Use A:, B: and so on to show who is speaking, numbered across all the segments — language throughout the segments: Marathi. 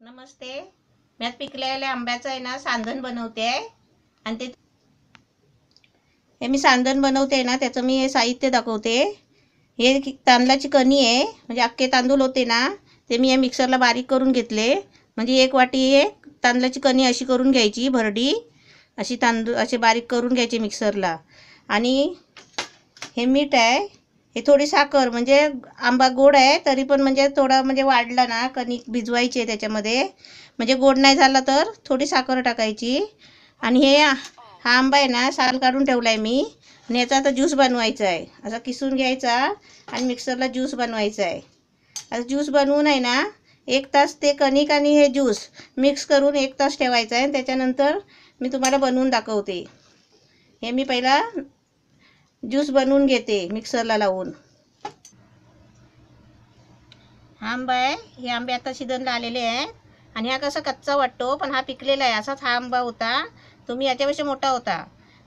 A: नमस्ते. मी आज पिकलेल्या आंब्याचं आहे ना सांधण बनवते आहे. आणि हे मी सांधण बनवते ना त्याचं मी हे साहित्य दाखवते. हे तांदळाची कणी आहे, म्हणजे अख्खे तांदूळ होते ना ते मी हे मिक्सरला बारीक करून घेतले. म्हणजे 1 वाटी हे तांदळाची कणी अशी करून घ्यायची, भरडी अशी तांदूळ असे बारीक करून घ्यायचे मिक्सरला. आणि हे मीठ आहे, हे थोडी साखर, म्हणजे आंबा गोड आहे तरी पण म्हणजे थोडा म्हणजे वाढला ना कणिक भिजवायची आहे त्याच्यामध्ये, म्हणजे गोड नाही झाला तर थोडी साखर टाकायची. आणि हा आंबा आहे ना साल काढून ठेवला आहे मी. आणि याचा आता ज्यूस बनवायचा आहे. असा किसून घ्यायचा आणि मिक्सरला ज्यूस बनवायचा आहे. आता ज्यूस बनवून आहे ना 1 तास ते कणिक आणि हे ज्यूस मिक्स करून 1 तास ठेवायचं आहे. आणि त्याच्यानंतर मी तुम्हाला बनवून दाखवते. हे मी पहिला ज्यूस बनवून घेते मिक्सरला लावून. हा आंबा आहे, हे आंबे आता शिजनला आलेले आहेत. आणि हा कसा कच्चा वाटतो पण हा पिकलेला आहे. असाच हा आंबा होता, तुम्ही याच्यापेक्षा मोठा होता.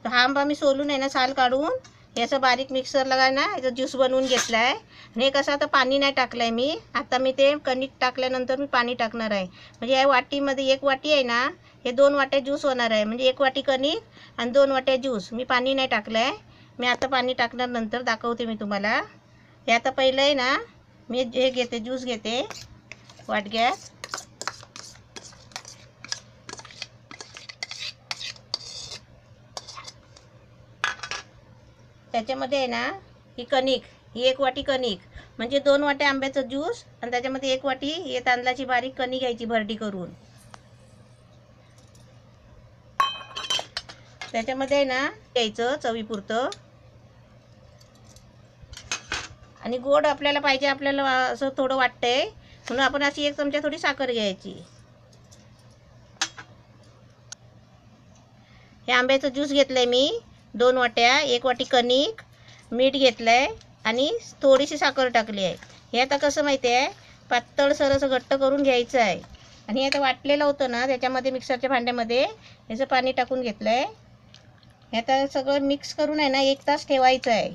A: तर हा आंबा मी सोलून आहे ना साल काढून हे असं बारीक मिक्सरला ना याचा ज्यूस बनवून घेतला आहे. आणि हे कसं आता पाणी नाही टाकलं आहे मी. आता मी ते कणिक टाकल्यानंतर मी पाणी टाकणार आहे. म्हणजे या वाटीमध्ये 1 वाटी आहे ना हे 2 वाट्या ज्यूस होणार आहे. म्हणजे 1 वाटी कणिक आणि 2 वाट्या ज्यूस. मी पाणी नाही टाकलं आहे. मी आता पाणी टाकणार, नंतर दाखवते मी तुम्हाला. हे आता पहिलं आहे ना मी हे घेते, ज्यूस घेते वाटग्यात. त्याच्यामध्ये आहे ना ही कणिक, ही 1 वाटी कणिक म्हणजे 2 वाट्या आंब्याचा ज्यूस. आणि त्याच्यामध्ये 1 वाटी हे तांदळाची बारीक कणी घ्यायची भरडी करून. त्याच्यामध्ये आहे ना घ्यायचं चवीपुरतं. आणि गोड आपल्याला पाहिजे, आपल्याला असं थोडं वाटतंय म्हणून आपण अशी 1 चमचा थोडी साखर घ्यायची. हे आंब्याचं ज्यूस घेतलंय मी 2 वाट्या, 1 वाटी कणिक, मीठ घेतलंय आणि थोडीशी साखर टाकली आहे. हे आता कसं माहिती आहे, पातळसर असं घट्ट करून घ्यायचं आहे. आणि आता वाटलेलं होतं ना त्याच्यामध्ये मिक्सरच्या भांड्यामध्ये याचं पाणी टाकून घेतलंय. हे आता सगळं मिक्स करून आहे ना 1 तास ठेवायचं आहे.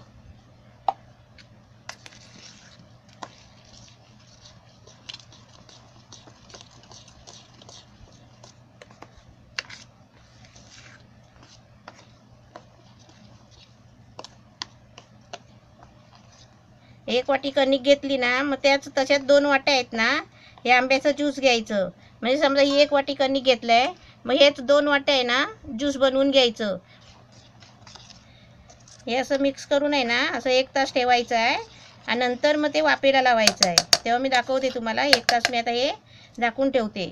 A: एक वाटी कणिक घेतली ना मग त्याच तशाच 2 वाट्या आहेत ना हे आंब्याचं ज्यूस घ्यायचं. म्हणजे समजा ही 1 वाटी कणिक घेतलंय, मग हेच 2 वाट्या आहे ना ज्यूस बनवून घ्यायचं. हे असं मिक्स करून आहे ना असं 1 तास ठेवायचं आहे. आणि नंतर मग ते वाफेला लावायचं आहे. तेव्हा मी दाखवते तुम्हाला. 1 तास मी आता हे झाकून ठेवते.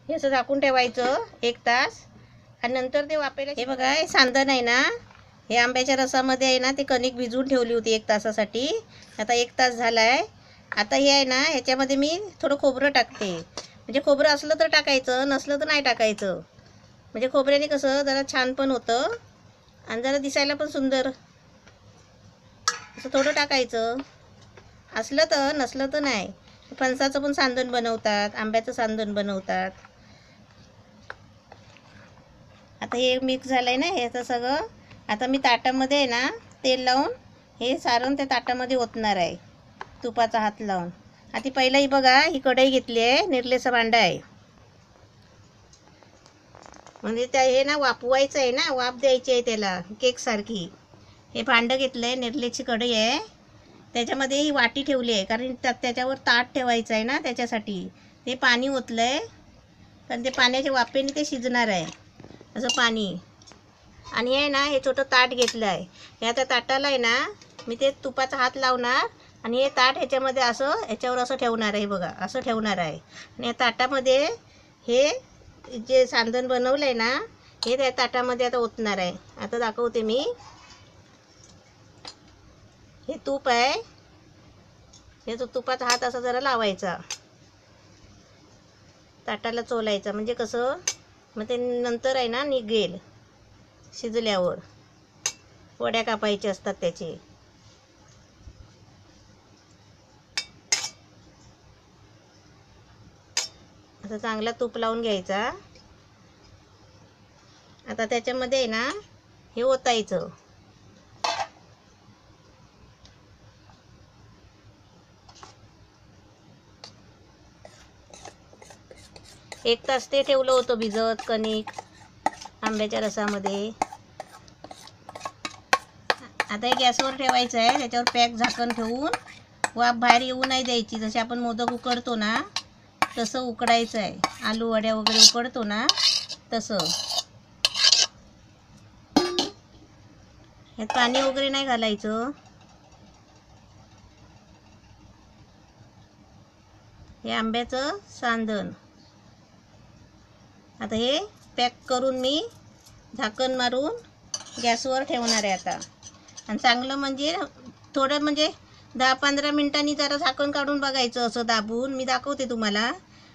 A: हे असं झाकून ठेवायचं 1 तास. आणि नंतर ते वाफेला, हे बघा हे सांधण आहे ना, हे आंब्याच्या रसामध्ये आहे ना ते कणिक भिजवून ठेवली होती 1 तासासाठी. आता 1 तास झाला आहे. आता हे आहे ना ह्याच्यामध्ये मी थोडं खोबरं टाकते. म्हणजे खोबरं असलं तर टाकायचं, नसलं तर नाही टाकायचं. म्हणजे खोबऱ्याने कसं जरा छान पण होतं आणि जरा दिसायला पण सुंदर. असं थोडं टाकायचं, असलं तर, नसलं तर नाही. फणसाचं पण सांधण बनवतात, आंब्याचं सांधण बनवतात. आता हे मिक्स झालं आहे ना ह्याचं सगळं. आता मी ताटामध्ये आहे ना तेल लावून हे सारण त्या ताटामध्ये ओतणार आहे, तुपाचा हात लावून. आता पहिलं ही बघा ही कढई घेतली आहे, निरलेचं भांडं आहे. म्हणजे त्या हे ना वाफवायचं आहे ना, वाफ द्यायची आहे त्याला केकसारखी. हे भांडं घेतलं आहे, निरलेची कढई आहे. त्याच्यामध्ये ही वाटी ठेवली आहे, कारण त्याच्यावर ताट ठेवायचं आहे ना त्याच्यासाठी. ते पाणी ओतलं आहे, कारण ते पाण्याच्या वाफेने ते शिजणार आहे असं पाणी. आणि आहे ना हे छोटं ताट घेतलं आहे. ह्या त्या ताटाला आहे ना मी ते तुपाचा हात लावणार आणि हे ताट ह्याच्यामध्ये असं ह्याच्यावर असं ठेवणार आहे. बघा असं ठेवणार आहे. आणि या ताटामध्ये हे जे सांधण बनवलं आहे ना हे त्या ताटामध्ये आता ओतणार आहे. आता दाखवते मी. हे तूप आहे, हे तो तुपाचा हात असा जरा लावायचा, ताटाला चोलायचा. म्हणजे कसं मग ते नंतर आहे ना निघेल शिजल्यावर. वड्या कापायच्या असतात त्याचे. असं चांगला तूप लावून घ्यायचा. आता त्याच्यामध्ये आहे ना हे ओतायचं. 1 तास ते ठेवलं होतं भिजत कणिक आंब्याच्या रसामध्ये. आता हे गॅसवर ठेवायचं आहे, त्याच्यावर पॅक झाकण ठेवून वाफ बाहेर येऊ नाही द्यायची. जसे आपण मोदक उकडतो ना तसं उकडायचं आहे, आलू वड्या वगैरे उकडतो ना तसं. यात पाणी वगैरे नाही घालायचं. हे आंब्याचं सांदण. आता हे पॅक करून मी झाकण मारून गॅसवर ठेवणार आहे आता. आणि चांगलं म्हणजे थोडं म्हणजे 10-15 मिनिटांनी जरा झाकण काढून बघायचं असं दाबून. मी दाखवते तुम्हाला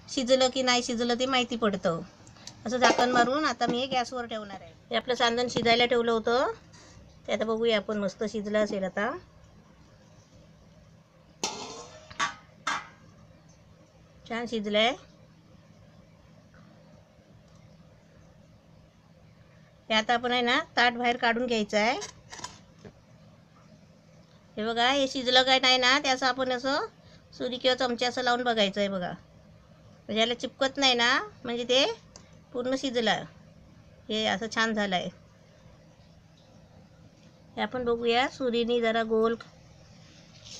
A: शिजलं की नाही शिजलं ते माहिती पडतं. असं झाकण मारून आता मी हे गॅसवर ठेवणार आहे. हे आपलं सांदण शिजायला ठेवलं होतं ते आता बघूया आपण. मस्त शिजलं असेल आता. छान शिजलंय. हे आता आपण आहे ना ताट बाहेर काढून घ्यायचं आहे. हे बघा, हे शिजलं काय नाही ना त्याचं आपण असं सुरी किंवा चमचा असं लावून बघायचं आहे बघा. म्हणजे याला चिपकत नाही ना, म्हणजे ते पूर्ण शिजलं. हे असं छान झालं आहे. हे आपण बघूया सुरीने जरा गोल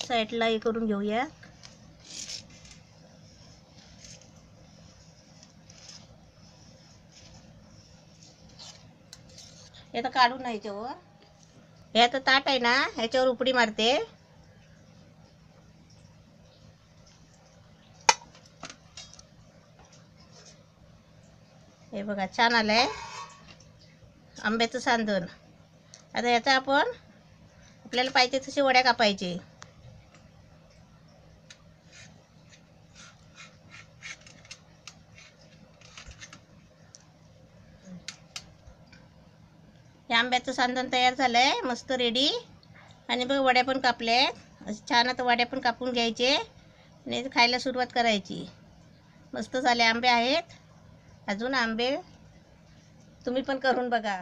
A: साईडला हे करून घेऊया. हे तर काढून नाही याच्यावर. हे आता ताट आहे ना ह्याच्यावर उपडी मारते. हे बघा छान आलंय आंब्याचं सांदण. आता याचा आपण आपल्याला पाहिजे तसे वड्या कापायचे. हे आंब्याचं सांदण तयार झालंय मस्त रेडी. आणि बघ वड्या पण कापल्या असे छान. आता वड्या पण कापून घ्यायचे आणि खायला सुरुवात करायची. मस्त झाले आंबे आहेत. अजून आंबे तुम्ही पण करून बघा.